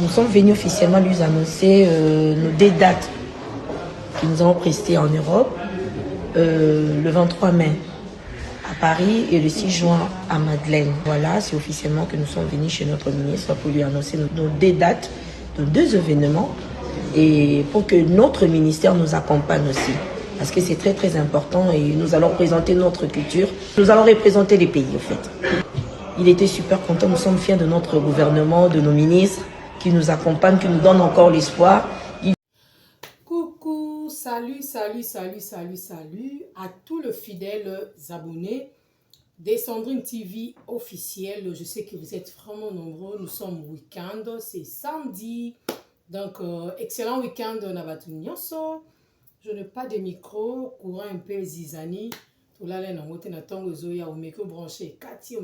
Nous sommes venus officiellement lui annoncer nos deux dates que nous allons prester en Europe, le 23 mai à Paris et le 6 juin à Madeleine. Voilà, c'est officiellement que nous sommes venus chez notre ministre pour lui annoncer nos deux dates de deux événements et pour que notre ministère nous accompagne aussi. Parce que c'est très très important et nous allons présenter notre culture. Nous allons représenter les pays en fait. Il était super content, nous sommes fiers de notre gouvernement, de nos ministres qui nous accompagnent, qui nous donnent encore l'espoir. Coucou, salut à tous les fidèles abonnés des Sandrine TV officielle. Je sais que vous êtes vraiment nombreux, nous sommes week-end, c'est samedi. Donc, excellent week-end Nabatu Nyonso. Je n'ai pas de micro, courant un peu zizani. Tout là, là, au micro branché Cathy,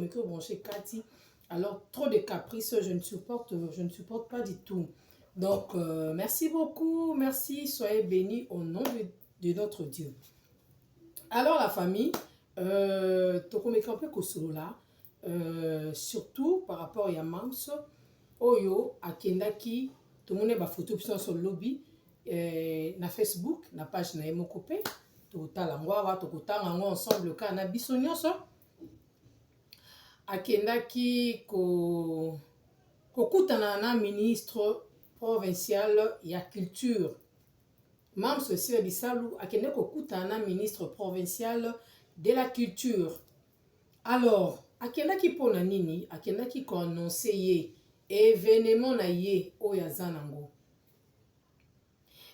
Alors, trop de caprices, je ne supporte pas du tout. Donc, merci beaucoup, merci, soyez bénis au nom de notre Dieu. Alors, la famille, surtout par rapport à Mams, Oyo, Akendaki, tout le monde a des photos sur le lobby, na Facebook, na page na Emo Kopé, tout ensemble, le cas na Bissonioso. Akendaki, kokutana na ministre provincial ya culture. Mam Cecile Bissalou akende kokutana ministre provincial de la culture. Alors, akendaki pona nini, akendaki ko annoncer ye événement na ye oyazanango.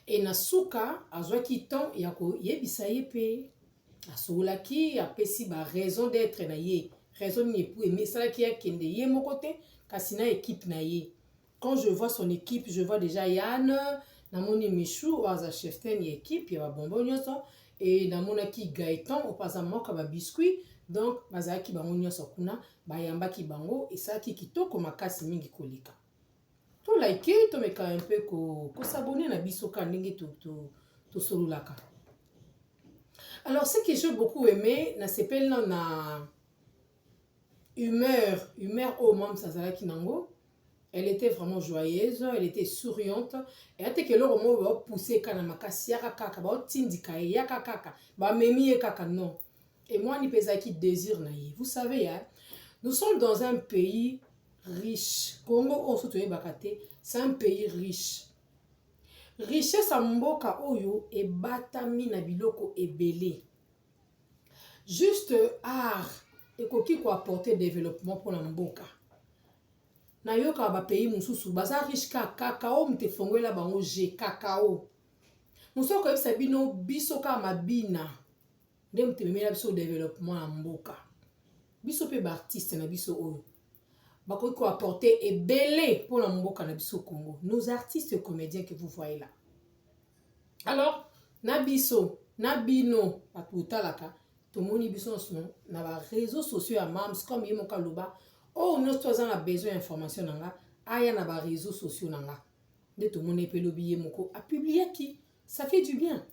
Et na suka azwaki temps ya ko yebisa ye pe asolaki apesi ba raison d'être na ye. Raison ni pour aimer ça qui a kende ye mon côté kasina équipe na ye. Quand je vois son équipe, je vois déjà Yann, namoni Michou, Waza Cheften équipe, il y a bonbon nyoso et namona ki Gaëtan au pasamo ka ba biscuit. Donc bazaki bango nyoso kuna bayamba ki bango et ça ki kitoko makasi mingi kolika. To like to meka un peu ko s'abonner na bisoka ndenge to solulaka. Alors ce que j'ai beaucoup aimé na s'appelle na humeur au mam sazalaki nango. Elle était vraiment joyeuse, elle était souriante. Et elle était que l'homme va pousser kanamaka kaka ba tindika ya kaka ba memi kaka non. Et moi ni pesa qui désire naïe. Vous savez hein, nous sommes dans un pays riche. Congo on se bakate, c'est un pays riche. Richesse à mboka oyo e batami na biloko ebele. Juste art et koki ko apporter développement pour la mboka. Na yoka ba pays mususu baza riche ka kakao mte fongwela bango je kakao musoko yebisa bino biso ka mabina nde mte memela biso développement na mboka biso pe ba artiste na biso oyo bakoki ko apporter ebele pour la mboka na biso Congo, nos artistes comédiens que vous voyez là. Alors na biso na bino batutalaka tomoni biso na ba réseaux sociaux ya mams comme yemoka loba. Oh, nous avons besoin d'informations nanga, aya na ba réseaux sociaux nanga. De tout le monde peut l'oublier moko a publié qui ça fait du bien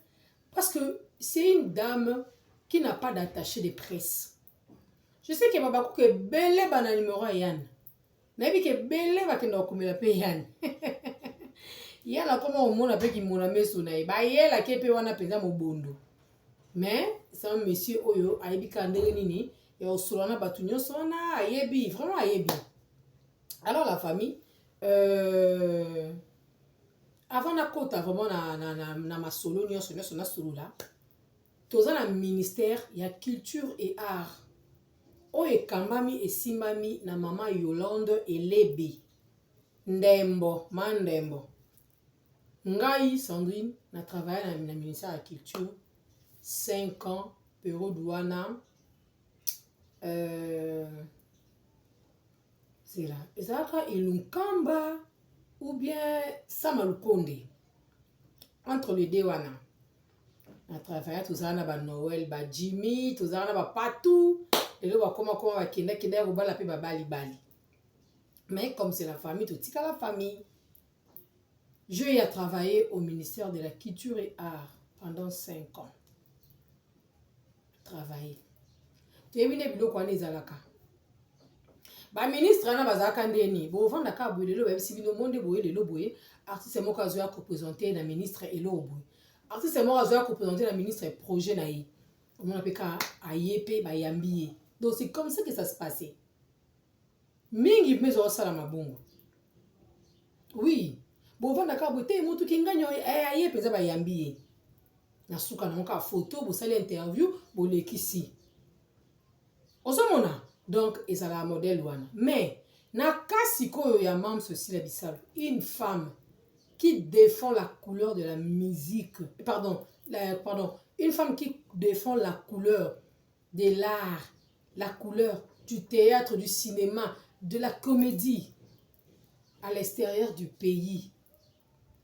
parce que c'est une dame qui n'a pas d'attaché de presse. Je sais que baba que belé bana numéro Yann. Na bi que belé ba kenda komela pe Yann. Yana comment au monde avec qui mona meso na ba yela ke pe wana peza mobondo. Mais c'est un monsieur oyo ayebi ka ndenge nini. Et au solana batunyo sona ayebi vraiment ayebi. Alors la famille avant na kota vraiment na masolo nyo sona solo là toza na ministère ya culture et art oye kambami et simami na mama Yolande Elebi Ndembo Mandembo ngai Sandrine na travaillé na ministère ya culture 5 ans Pero Douana. C'est là. Ezaka Ilunkamba ou bien Samalukonde. Entre les deux wana. Na travailler tous ça na ba Noël, ba Jimmy, tous ça na ba partout. Et là comment va kenda ko bala pe ba bali. Mais comme c'est la famille, tout tika la famille. Je y ai travaillé au ministère de la Culture et Art pendant 5 ans. Travaillé. Tu es venu biloko wana ezalaka. ba ministre na bazaka ndeni bo vanda ka boye lelo ba sibino monde boye lelo boye artiste mo ka zo ya représenter na ministre elo boye artiste mo ka zo ya représenter na ministre projet na yi on a peka ayepe ba yambiye donc c'est comme ça que ça se passait mingi mezo sala mabungu oui bo vanda ka boye te mutu kinganyo ayepe za ba yambiye na suka na moka photo bo sala interview bo lekisi osomona donc ezala modèle wana mais na kasi koyo ya Mams Cécilia Bissalo une femme qui défend la couleur de la musique une femme qui défend la couleur de l'art la couleur du théâtre du cinéma de la comédie à l'extérieur du pays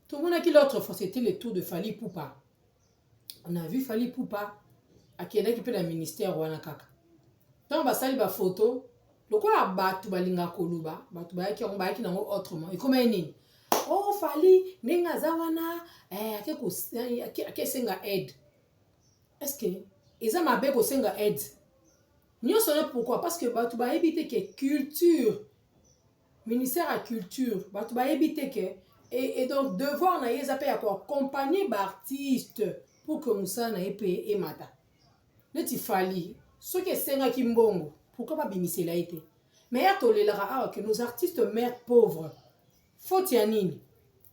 tout le monde a qui l'autre fois c'était le tour de Fally Ipupa on a vu Fally Ipupa akenda qui peut le ministère wana kaka tant basali ba photo lokola batu balinga koluba batu bayaki nango autrement et comme nini oh Fally ninga zawana ake senga aide est-ce que eza mabe ko senga aide nyo sona pourquoi parce que batu ba éviter que culture ministère à culture batu ba éviter que et donc devoir na yeza pe ya ko accompagner ba artiste pour que musa na epe e mata neti Fally ce qui est senga kimbongo pourquoi pas bimisela été mais ya tolelara que nos artistes mères pauvres faut ya nini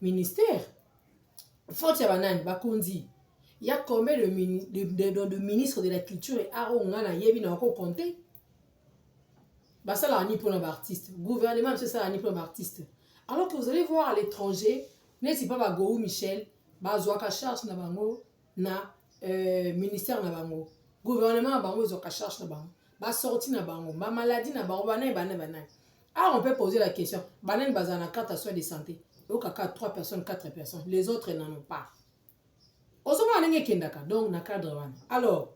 ministère faut ya banani bakonzi ya combien de ministre de la culture et art ngana yebi na ko compter basala ni pour les artistes gouvernement c'est ça ni pour les artistes alors que vous allez voir à l'étranger n'est-ce pas Bagou Michel bazwaka charge na bango na ministère na bango gouvernement bango zoka charge na bango ba sorti na bango ba maladie na bango banai. Ah on peut poser la question banane bazana carte soins de santé au kaka 3 personnes 4 personnes les autres n'en ont pas osoma nenge kendaka donc na cadre wana alors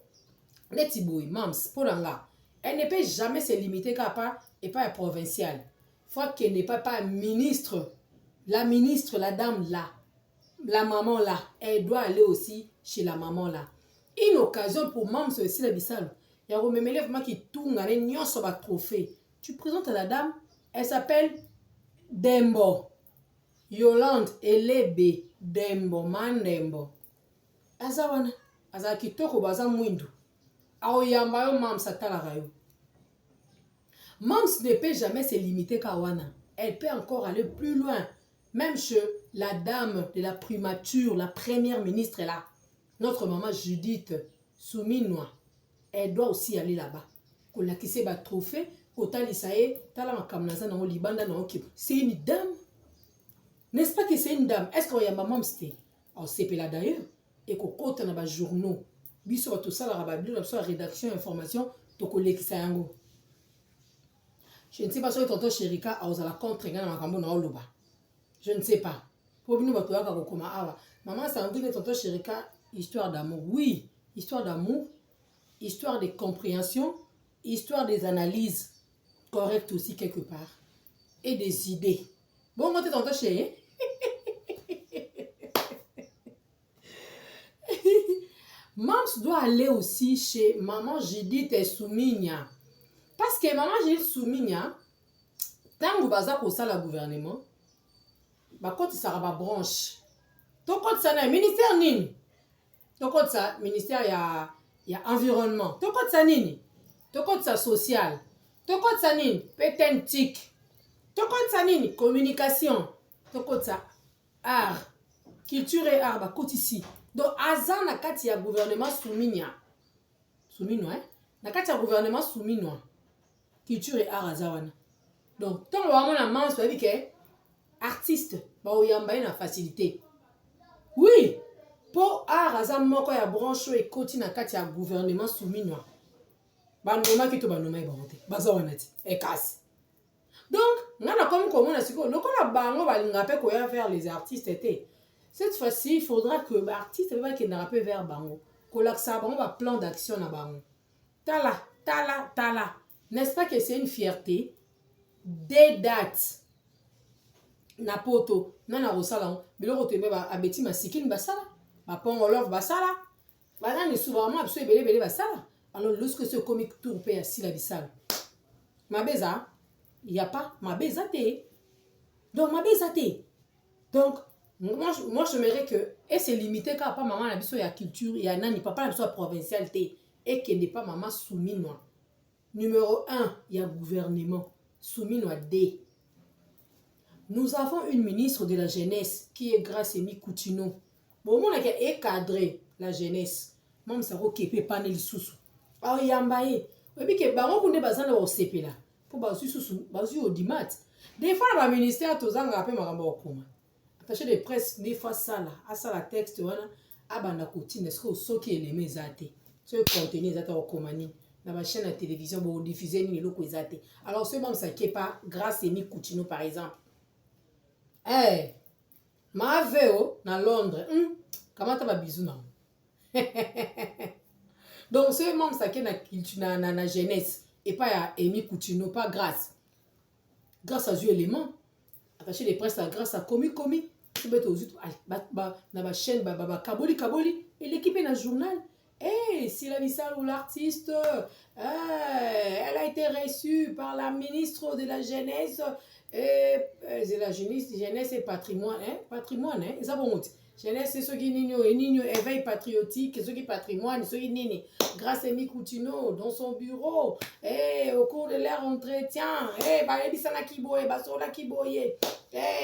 neti boy Mams polanga elle ne peut jamais se limiter qu'à pas et pas provincial faut qu'elle n'est pas ministre la ministre la dame là la maman là elle doit aller aussi chez la maman là une occasion pour Mams Cécilia Bissalo ya rememele vraiment qui tourne à nyonso ba trophée tu présentes à la dame elle s'appelle Dembo Yolande Elebe Dembo Mandembo azawana aza kitoko baza mwindu ao yamba yo Mams atala rayo Mams ne peut jamais se limiter qu'à wana elle peut encore aller plus loin même chez la dame de la primature la première ministre là notre maman Judith Souminois elle doit aussi aller là-bas kolakise ba trophée otalisaye tala makamnaza na libanda na okip c'est une dame n'est-ce pas que c'est une dame est-ce qu'on y a maman c'était on sait là d'ailleurs et ko kota na ba journaux biso ba to sala ba bible la rédaction information to kolekisa yango je ne sais pas si tonton Chérika a osé la contre ngana makambo na oloba je ne sais pas pour bino ba to yaka ko koma awa maman ça dit que tonton Chérika histoire d'amour oui histoire d'amour histoire de compréhension histoire des analyses correctes aussi quelque part et des idées bon moi t'es tonton Chéri Mams doit aller aussi chez maman Judith Soumigna parce que maman Judith Soumigna tango baza ko sala gouvernement ba koti sara ba branche to koti sana ministère nini to koti sa ministère ya environnement to koti sa nini to koti sa social to koti sa nini pétentique to koti sa nini communication to koti sa art culture et art ba koti ici donc aza na kati ya gouvernement Souminois na kati ya gouvernement Souminois culture et art azawana donc tant vraiment na Mams va dire que artiste ba oyamba na facilité oui pour art aza moko ya branche et koti na kati ya gouvernement Souminois ba noma ki to ba noma ba hote bazawana ti e kasi donc ngana comme komona siko lokola bango balinga pe ko ya faire les artistes été cette fois-ci il faudra que l'artiste va qu'il n'a pas vers bango que l'axa bango ba plan d'action na bango tala n'est-ce pas que c'est une fierté des dates na poto na rosala biloko tembe ba abeti masikini basala ba pongolof basala bana ni souvent absolu belé basala alors lorsque ce comique tour pe Cécilia Bissalo mabeza il n'y a pas ma bezate. Donc, ma bezate. Donc, moi j'aimerais que, et c'est limité car pas maman la biso ya culture, il y a nani, papa la biso provincialité, et qu'il n'est pas maman soumis noir. Numéro 1, il y a gouvernement, soumis noir D. Nous avons une ministre de la jeunesse qui est Gracemi Coutinho. Bon, on a cadré la jeunesse. Même ça va qui peut pas ne sous. Ah, yambaye. Et puis que baron kunde bazana au CP là. Pour bazu sous, bazu au dimat. Des fois le ministère tozanga appelle maramba okoma. Attaché de presse des fois ça là, à ça la texte wana abanda kotine est-ce que soki élément zate. Ce contenu zate okomani. Dans ma chaîne de télévision bon diffuser ni loko zate. Alors ce même ça qui est pas Gracemi Coutinho par exemple. Eh, ma veo na Londres. Comment t'as bisou non? Donc, c'est même ça qui est na jeunesse. Et pas à Amy Coutinho, pas grâce. Grâce à Dieu élément. Attaché les presses grâce à Komi. Tu peux dans ma chaîne, Kaboli. Et l'équipe est dans le journal. Eh, si la Vissal ou l'artiste, elle a été reçue par la ministre de la jeunesse. Et la jeunesse et patrimoine. Patrimoine, hein? Ça va jeunesse, c'est ceux qui nino éveil patriotique, ceux qui patrimoine, ceux qui nini. Grâce à Amy Coutinho, dans son bureau, au cours de leur entretien,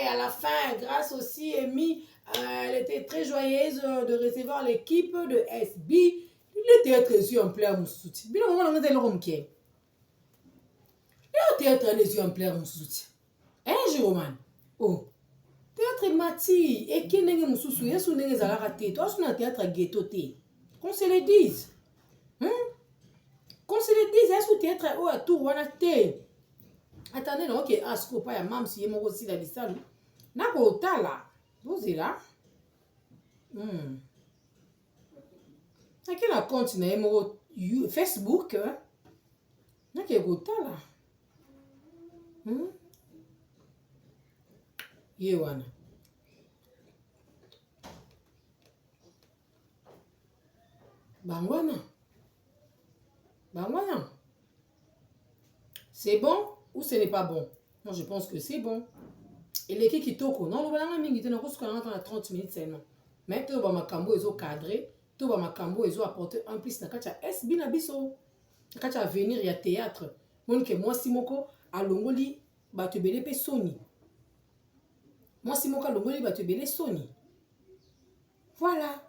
à la fin, grâce aussi Amy, elle était très joyeuse de recevoir l'équipe de SB. Le théâtre est en plein moussouti. Bien, on va le rhum qui est. Le théâtre est en plein moussouti. Hein, Jérôme? Oh. Théâtre mati et qui n'est pas sous et sous n'est pas raté. Toi, c'est un théâtre ghetto. Qu'on se le dise. Qu'on se le dise, est-ce que théâtre est à tout, on a té. Attendez, non, ok, à ce qu'on pas, même si moi aussi la liste, n'a pas autant là. Vous êtes là. À quel compte n'a pas Facebook, n'a pas autant là. Yewana. Bangwana. C'est bon ou ce n'est pas bon? Moi, je pense que c'est bon. Et les qui toko, non, le balanga mingi, non, parce qu'on rentre à 30 minutes seulement. Mais tout le makambo est cadré, tout le makambo est apporté en plus. Nakacha S binabiso. Nakacha venir il y a théâtre. Mon que moi simoko à longoli batubele pe soni. Moi simoko à longoli batubele soni. Voilà.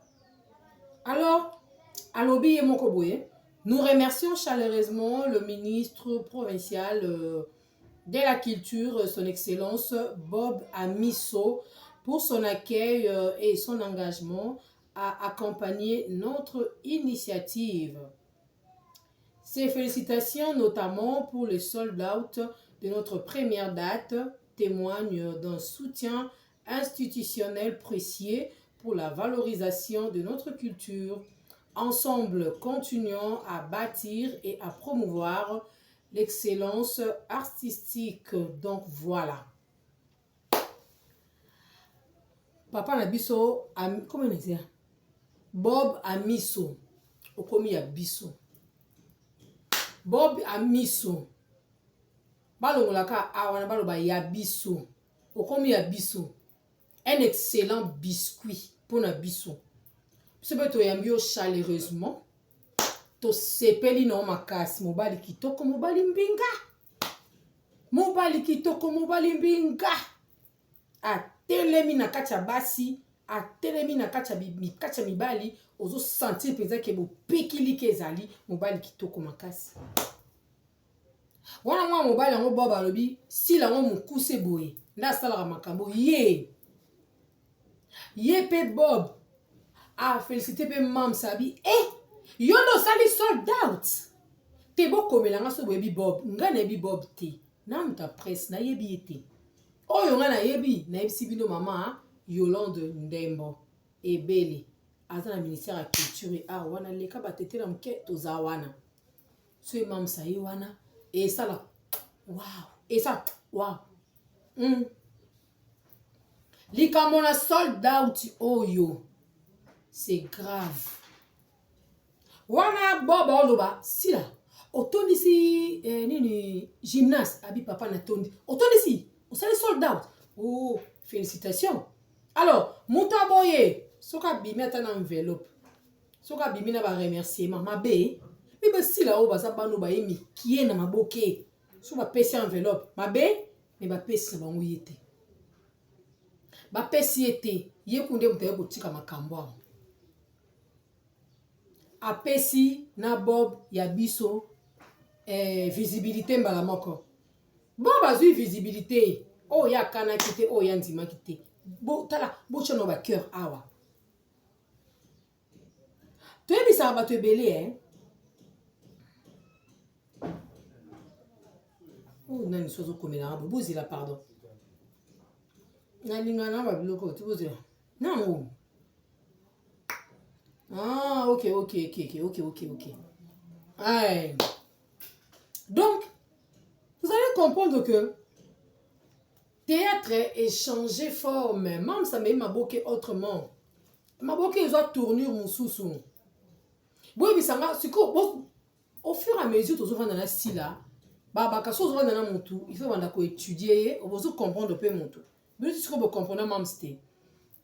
Alors, à l'obi et mon koboye. Nous remercions chaleureusement le ministre provincial de la culture, son excellence Bob Amisso, pour son accueil et son engagement à accompagner notre initiative. Ces félicitations, notamment pour le sold-out de notre première date, témoignent d'un soutien institutionnel précieux pour la valorisation de notre culture. Ensemble, continuons à bâtir et à promouvoir l'excellence artistique. Donc voilà. Papa Nabiso, comment on dit? Bob Amisso. Okomi Abisso. Bob Amisso. Balongolaka awana baloba Yabisso. Okomi Abisso. Un excellent biscuit pour Nabisso. Ce que tu as chaleureusement, tu sepeli no makasi mobali kitoko mobali mbinga. Mobali kitoko mobali mbinga. A telemi na kacha basi, a telemi na kacha mibali, ozo sentir peza ke bo pekili kezali mobali kitoko makasi. Wana mwa mobali yango baba lobi si la ngo mukuse boye. Nda sala makambo ye. Ye pe Bob. Ah, félicité pe mam sabi. Yondo sali sold out. Te bo komelanga so bebi Bob. Nga na yebi Bob te. Na muta presse na yebi ete. Oyo nga na yebi. Na yebi sibino mama Yolande Ndembo. Ebele. Aza na ministère ya culture et art wana leka batete na mke toza wana. So mam sayi wana. Et ça là. Wow. Et ça. Wow. Likamona sold out oyo. C'est grave. Wana boba oloba sila. Otondi si nini gymnaste abi papa na tondi otondi si osali sold out. Oh, félicitations. Alors muta boye soka bimi ata na enveloppe soka bimi na ba remerciement mabe mi ba sila o baza bano ba yemi kie na maboke so ba pesi enveloppe mabe mais ba pesi na bango yete ba pesi yete ye kunde mutaye kotika makambo apesi na Bob ya biso visibilité mbala moko Bob azui visibilité o ya kana kite o ya ndima kite bo tala bo chono ba cœur awa tu es bisa ba tu belé oh nani sozo komela bo bozila pardon nani ngana ba biloko tu bozila non. Ah, ok. Aïe. Donc, vous allez comprendre que théâtre est changé forme. Même ça m'a boqué autrement. Ma boqué, ils ont tourné mon sous-sous. Bon, mais ça m'a... Au fur et à mesure, tu vas dans la style là. Bah, quand tu vas dans mon tout, il faut étudier. On va comprendre un peu mon tout. Mais si vous comprenez, même c'était.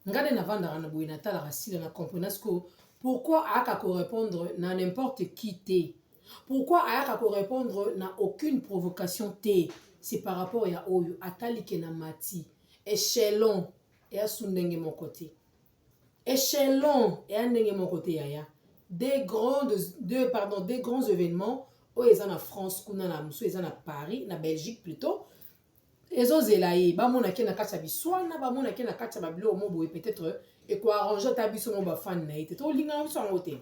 Regardez avant dans la bouille, la style, on comprend ce que... Pourquoi Aka répondre n'a n'importe qui t'es? Pourquoi Aka répondre n'a aucune provocation t'es? C'est par rapport à Oyo, Atali Kenamati, échelon et à Sundenge mon côté. Échelon et à Ndenge mon côté, Yaya. Des grands événements, où ils sont en France, ils sont en Paris, en Belgique plutôt. Ils ont zélaï, ba mona ke na kacha biswana, ba mona ke na kacha babilo mo boye peut-être et quoi arranger ta biso mo ba fan na ite to linga so ngote.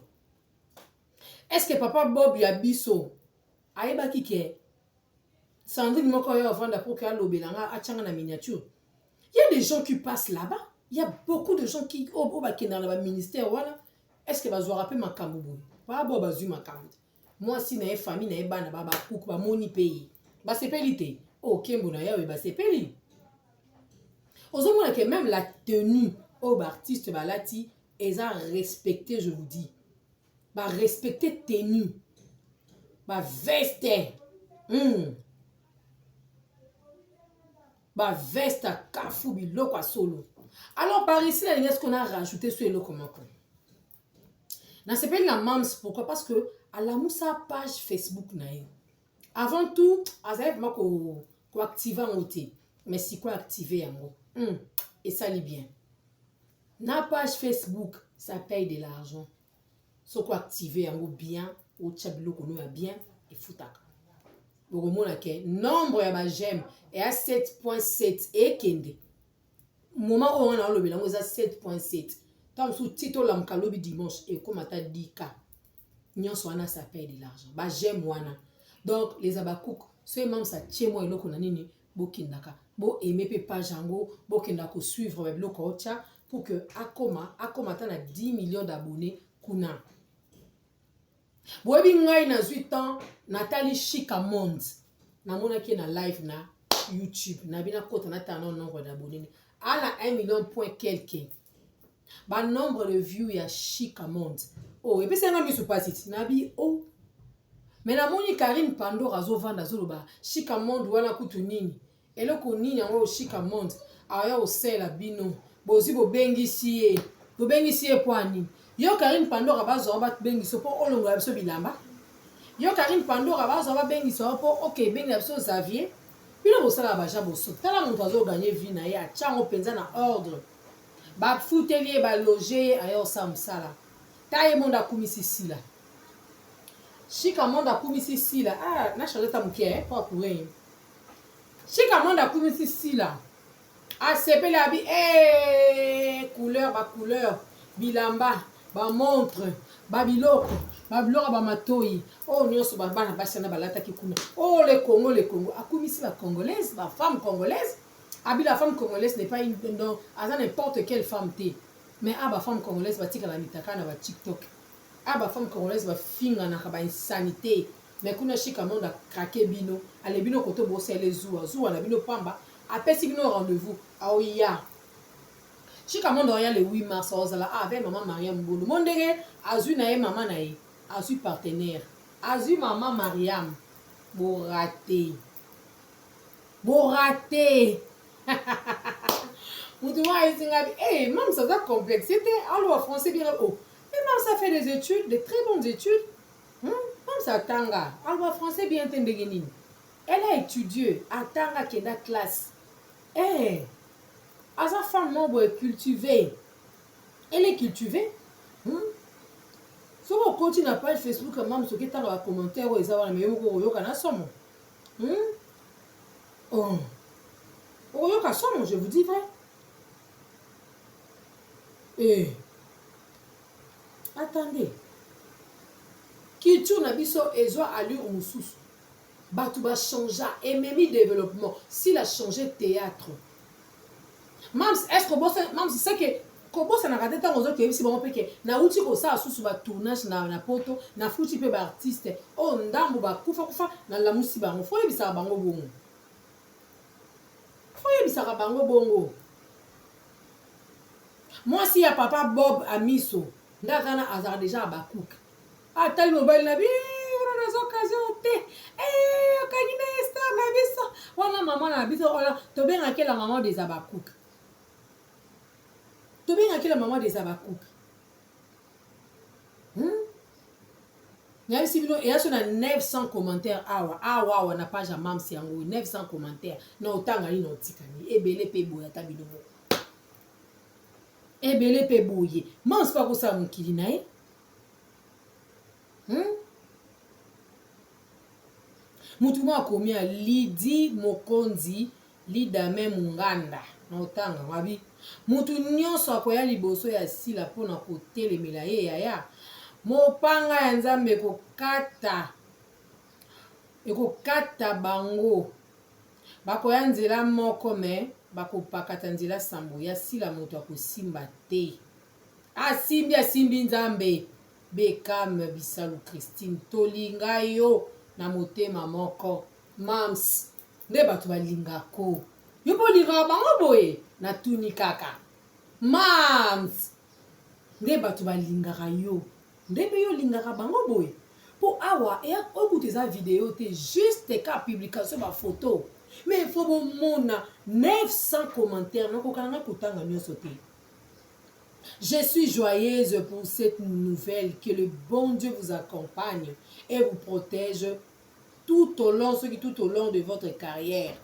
Est-ce que papa Bob ya biso ayeba kike Sandrine moko yo vanda pour ka lobelanga achanga na miniature. Il y a des gens qui passent là-bas, il y a beaucoup de gens qui au ba kenda na ba ministère wala. Est-ce que ba zo rappeler makambo boye? Ba Bob azu makambo. Moi si na famille na eba na ba cook ba moni pays. Ba sepelité. Oh, Kembo ya ba sepeli. Ozomona que même la tenue au artiste balati est à respecter, je vous dis. Ba respecter tenue. Ba veste. Ba veste à kafou biloko à solo. Alors par ici là, est-ce qu'on a rajouté sur le comment? Na sepeli la mams pourquoi? Parce que à la moussa page Facebook na yo. Avant tout, azay ma ko activer en côté. Mais si quoi activer en gros. Et ça lit bien. Na page Facebook, ça paye de l'argent. So quoi activer en gros bien au chablo kono ya bien et foutaka. Pour moi que nombre ya ba j'aime est à 7.7 et kende. Moment où on a le bilan, on a 7.7. Tant sous titre la mkalobi dimanche et comme ata 10K. Nyon soana ça paye de l'argent. Ba j'aime wana. Donc, les abakouk, ceux même ça tient moi et l'autre nini, bokindaka. Bo aimer pe page ango, bokindako suivre avec l'autre ocha pour que Akoma tana 10 millions d'abonnés kuna. Boebi ngai na 8 ans, Nathalie Chika Monde. Na mona ki na live na YouTube, na bina kota na tana nombre d'abonnés. Ala 1 million point quelque. Ba nombre de views ya Chika Monde. Oh, et puis c'est un ami sur pas ici. Nabi oh. Mais la moni Karine Pandora zo vanda zoloba Chika Monde wana kutu nini eloko nini yango Chika Monde aya osela bino bozi bo bengisi ye poani yo Karine Pandora bazo ba bengiso po olongo ya biso bilamba yo Karine Pandora bazo ba bengiso po OK bengi ya biso Xavier bino bosala ba ja boso tala moto azo gagner vie na ye achango penza na ordre ba futelier ba loger aya osamsala taye monda kumisi sila Chika Monde a commis ici là. Ah, n'a changé ta mouquet, pas pour rien. Chika Monde a commis ici là. Ah, c'est pas la couleur, bilamba, ba montre, babiloko, babiloko ba matoi. Oh, nyonso ba bana basana balata kikuna. Oh, les Congo. A commis ici la congolaise, la femme congolaise. Abi la femme congolaise n'est pas une non, à n'importe quelle femme t'es. Mais ba femme congolaise va tika la mitaka na ba TikTok. Ah ba femme congolaise va finga na ba insanité mais kuna Chika Monde a craqué bino ale bino koto bosser les zuwa na bino pamba apesi bino rendez-vous aoya Chika Monde oya le 8 mars ozala avec maman Mariam Mbolo mondenge azu na ye maman na ye azu partenaire azu maman Mariam Boraté. Boraté. Eh, même ça a complexité. Alors, français bien. Oh. Et même ça fait des études, de très bonnes études. Même ça tanga. Alors, français bien entendu. Elle a étudié à tanga qui est dans la classe. Eh, à sa femme membre cultivée. Elle est cultivée. Si on continue la page Facebook, même ce qui est dans les commentaires, ils ont mis au somme. Oh, je vous dis vrai. Eh, attendez. Qui tourne à biso et soit allure au moussous. Batou va changer et même développement. S'il a changé théâtre. Même est-ce que même c'est ça que comment ça n'a raté tant aux autres que si bon que na uti ko ça sous ba tournage na poto na futi pe ba artiste oh ndambo ba kufa na la musi bango fo yebisa bango bongo. Fo yebisa bango bongo. Moi si ya papa Bob Amiso ndakana azar déjà ba cook. Ah tel mobile na bi on a des occasions te eh okanyina star na biso wana maman na biso ola to benga ke la maman des abakouk. Tu bien à la maman des abakouk. Il y a aussi 900 commentaires. On n'a pas jamais 900 commentaires. Non, autant gagner non tikani. Et belé pe boya tabido. Et belé pe boye. Man c'est pas pour ça mon kilinae. Mutuma komia Lidi Mokondi Lidame Munganda. Na otanga wabi. Mutu nyonso akoya liboso ya sila pona kotelemela ye yaya. Mopanga ya Nzambe ekokata bango. Bakoya nzela moko me bakopakata nzela sambo ya sila moto akosimba te. Asimbi Nzambe. Bekam Bisalu Christine tolinga yo na motema moko. Mams nde bato balingako. Yo po linga bango boye na tuni kaka. Mams nde bato balingaka yo. Nde pe yo lingaka bango boye. Po awa e okuta eza vidéo te juste ka publication ba photo. Mais il faut mona 900 commentaires noko kananga kutanga nyonso te. Je suis joyeuse pour cette nouvelle, que le bon Dieu vous accompagne et vous protège tout au long de votre carrière.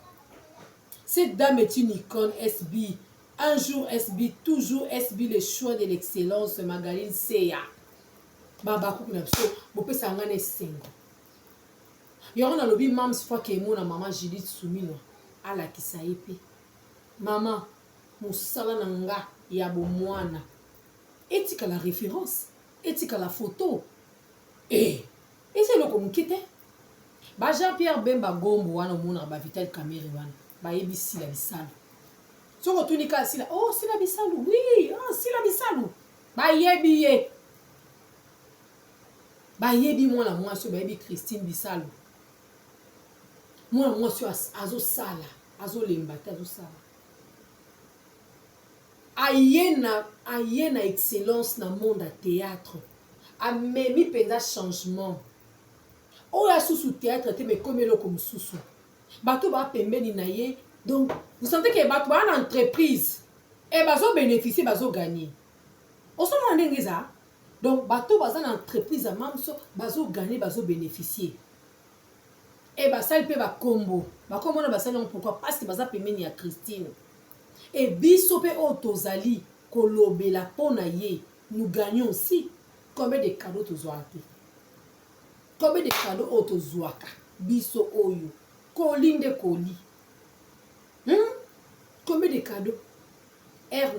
Cette dame est une icône SB. Un jour SB, toujours SB, le choix de l'excellence, Magaline Seya. Baba Kouknapso, Bopé Sangane Sengo. Yoron a lobby mams fois que mon maman Judith Soumino à la Kisaïpi. Maman, Moussala Nanga, Yabo Moana. Est-ce la référence? Est-ce la photo? Et c'est le comme qui ba Jean-Pierre Bemba Gombo wana mona ba Vital Kamere wana ba yebisi la bisalu. So ko tunika sila oh sila bisalu oui sila bisalu ba yebi mwana mwasi ba yebi Christine Bisalu. Mwana mwasi azo sala azo lemba azo sala. Ayena excellence dans le monde à théâtre. A même penda changement. Oya sous théâtre te me comme le comme sous. Bato ba pembeni na ye. Donc vous sentez que bato ba une entreprise et bazo bénéficier bazo gagner. On se demande ça. Donc bato ba une entreprise à mamso bazo gagner bazo bénéficier. Et ba ça il peut ba combo. Ba combo na ba ça pourquoi parce que baza pembeni à Christine. Et bisope otozali kolobela pona ye nous gagnons aussi combien de cadeaux tozwaka combien de cadeaux otozwaka biso oyo kolinde koli combien de cadeaux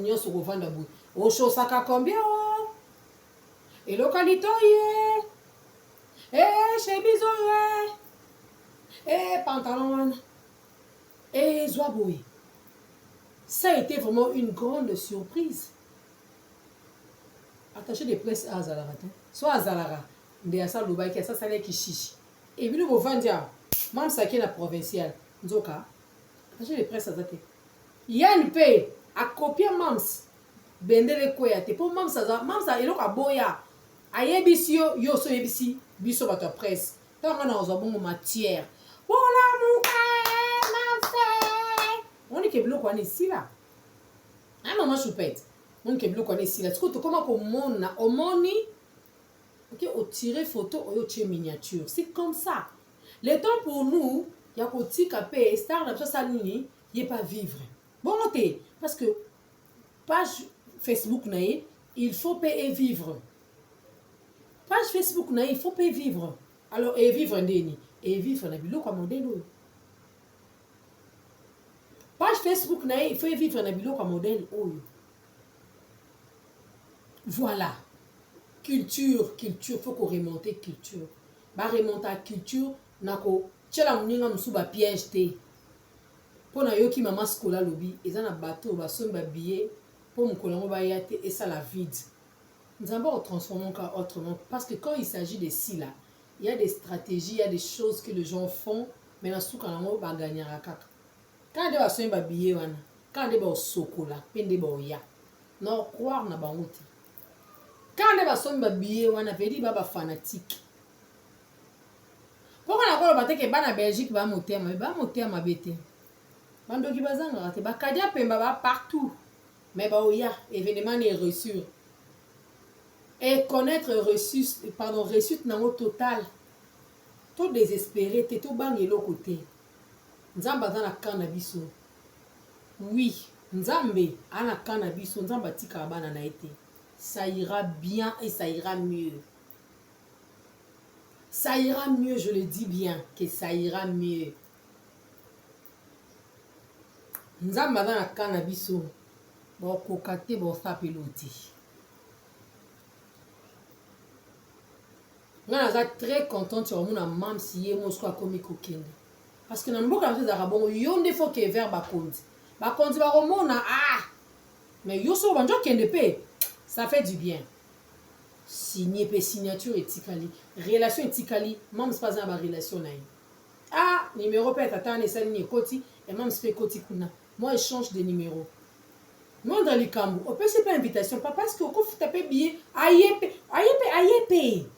nyonso kovanda boye oshosaka combien et localité chez biso pantalon wana zwa boye. Ça a été vraiment une grande surprise. Attaché de presse à Zalara. Soit à Zalara, de Assa Louba, qui a ça, ça qui chichi. Et puis, vous vendez, même ça qui est la provinciale. Nzoka, attaché de presse à Zate. Yann Pay, a copié Mams. Bendele Koyate. Pour Mams, il y a boya. A yebisi yo so yebisi, biso bato presse. tant qu'on a une matière. Voilà mon frère, ma frère. On est que bloc on est ici là. Ah maman choupette. On est que bloc on est ici là. Parce que comment au monde ok, au tirer photo au tirer miniature. C'est comme ça. Le temps pour nous, il y a un petit capé star n'a pas ça nini, il pas vivre. Bon ok, parce que page Facebook naïe, il faut payer vivre. Page Facebook naïe, il faut payer vivre. Alors et vivre ndeni, et vivre na bilo comme modèle. Page Facebook naïe, il faut vivre na bilo comme modèle. Voilà. Culture, faut qu'on remonte culture. Ba remonter à culture, nako tchela muninga musuba piège te. Pona yoki mama skola lobi, eza na bateau ba somba billet pour mukolango ba yate et ça la vide. Nous allons transformer encore autrement parce que quand il s'agit de ci là, il y a des stratégies, il y a des choses que les gens font, mais dans ce cas-là, on va gagner à kaka. Quand on va somba billet wana, quand on va sokola, pende ba oya. Non croire na bangote. Quand on va somba billet wana, veut dire baba fanatique. Pourquoi on a pas que bana Belgique ba moter ma bête. Bandoki bazanga te ba kadia pemba ba partout. Mais ba oya, événement est reçu. Et connaître reçu nango total. Tout désespéré, t'es tout bang et l'autre côté. Nzamba dans la cannabis. Oui, Nzambe a la cannabis, Nzamba tika bana na été. Ça ira bien et ça ira mieux. Ça ira mieux, je le dis bien, que ça ira mieux. Nzamba dans la cannabis. Bon, kokate, bon, ça peloti. Je suis très contente de mon maman si je suis comme coquine. Parce que dans le monde de Arabon, il y a des fois que vers Bakondi. Bakondi va remonter mais yo so banjo kende pe. Ça fait du bien. Signer pe signature etikali. Relation etikali, même c'est pas une relation naï. Ah, numéro peut attendre et ça ni koti et même c'est koti kuna. Moi je change de numéro. Moi dans les cambo, on peut c'est pas invitation pas parce que quand vous tapez billet ayepe. Ayepe.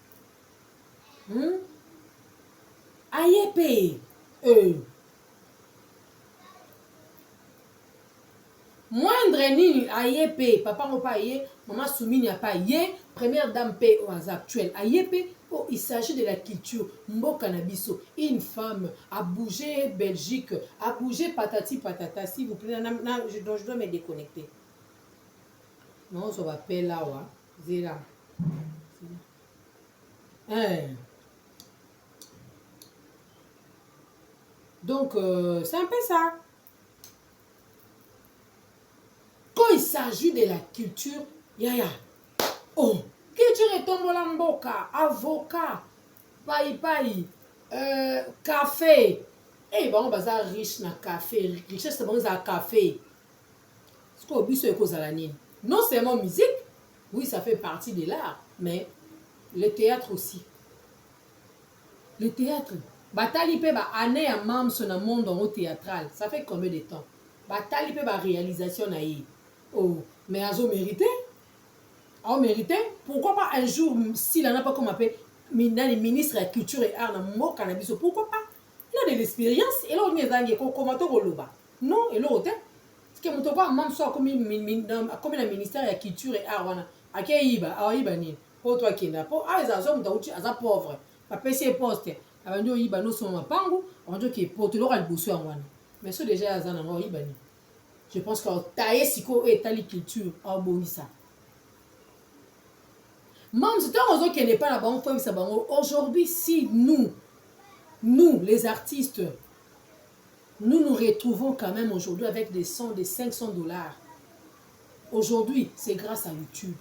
Moindre ni ayepe. Papa n'a pas aye. Maman Soumi n'a pas aye. Première dame paix au hasard actuel. Ayepe. Oh, il s'agit de la culture. Mboka Nabiso. Une femme a bougé Belgique. A bougé patati patata. S'il vous plaît. Je dois me déconnecter. Non, ça va payer là. Zéra. Donc, c'est un peu ça. Quand il s'agit de la culture, yaya. Oh, culture est tombée la mboka, avocat, paille, café. Eh ben, on va riche na café. Richesse, c'est bon, ça café. Ce qu'on oublie, c'est cause à la nine. Non seulement musique, oui, ça fait partie de l'art, mais le théâtre aussi. Le théâtre. Batali pe ba année à mam sur le monde en théâtral. Ça fait combien de temps? Batali pe ba réalisation na yi. Oh, mais azo mérité? A mérité? Pourquoi pas un jour s'il n'a pas comme appelé ministre de la culture et art dans mon cannabis, pourquoi pas? Il a de l'expérience et là on est dans comment to goloba. Non, et l'autre parce que mon toba mam soit comme le ministère de la culture et art wana. Akeyiba, ayiba ni. Pour toi qui n'a pas azo mutauchi aza pauvre. Pa PC poste. Abanjo yiba no soma pangu, abanjo ki porte lo kalboso ngwana. Mais ce déjà azana ngo yiba ni. Je pense que tailler siko et tali culture a bonisa. Même si on qui n'est pas la banque aujourd'hui si nous les artistes nous retrouvons quand même aujourd'hui avec des 100 des $500. Aujourd'hui, c'est grâce à YouTube.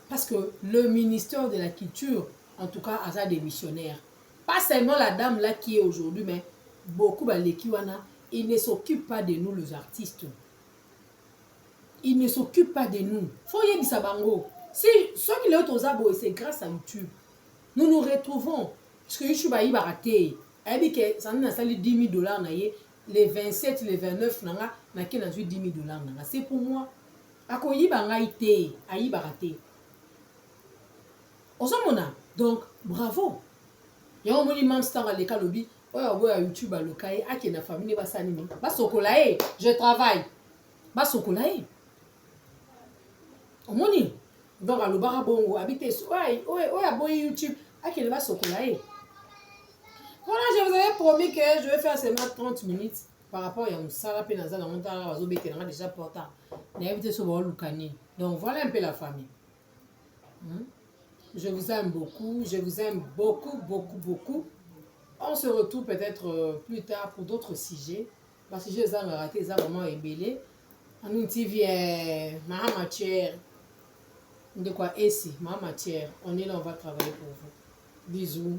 Parce que le ministère de la culture en tout cas a des missionnaires. Pas seulement la dame là qui est aujourd'hui, mais beaucoup de l'équiwana, ils ne s'occupent pas de nous les artistes. Ils ne s'occupent pas de nous. Faut y aller bango. Si ceux qui l'ont aux abos, c'est grâce à YouTube. Nous nous retrouvons. Parce que YouTube a raté. Elle dit que ça nous a sali $10,000 les 27, les 29 n'a qu'à $10,000. C'est pour moi. Ako yiba ite, ayiba raté. Donc, bravo. Il y a un minimum star à l'école lobby. Ouais, YouTube à l'okaye, à qui na famille va s'animer. Ba sokolae, je travaille. Ba sokolae. Au moni. Donc à l'obara bongo, habiter. Ouais, à bon YouTube, à qui ne va sokolae. Voilà, je vous avais promis que je vais faire seulement 30 minutes par rapport à un salape dans un montant à Zobé qui est déjà portable. Donc voilà un peu la famille. Je vous aime beaucoup, beaucoup. On se retrouve peut-être plus tard pour d'autres sujets. Parce que je les ai ratés, ils ont vraiment ébélé. On nous dit, ma matière. De quoi ici, ma matière. On est là, on va travailler pour vous. Bisous.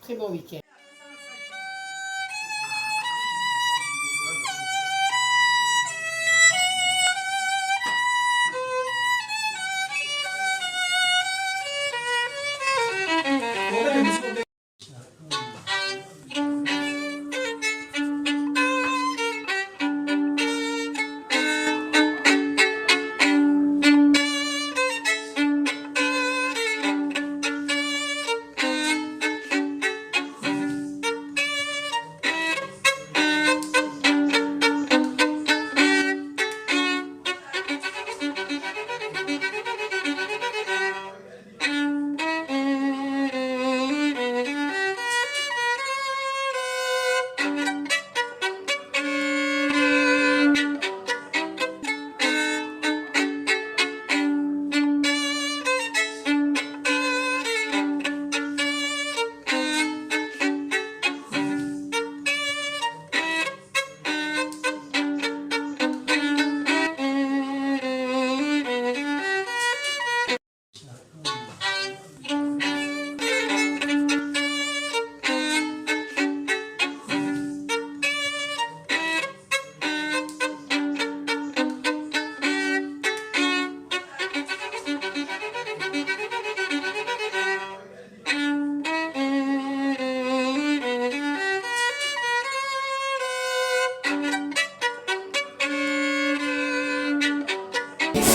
Très bon week-end.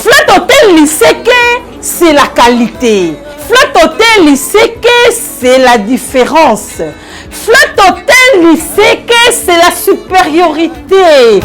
Flat Hotel Liseke, c'est la qualité. Flat Hotel Liseke, c'est la différence. Flat Hotel Liseke, c'est la supériorité.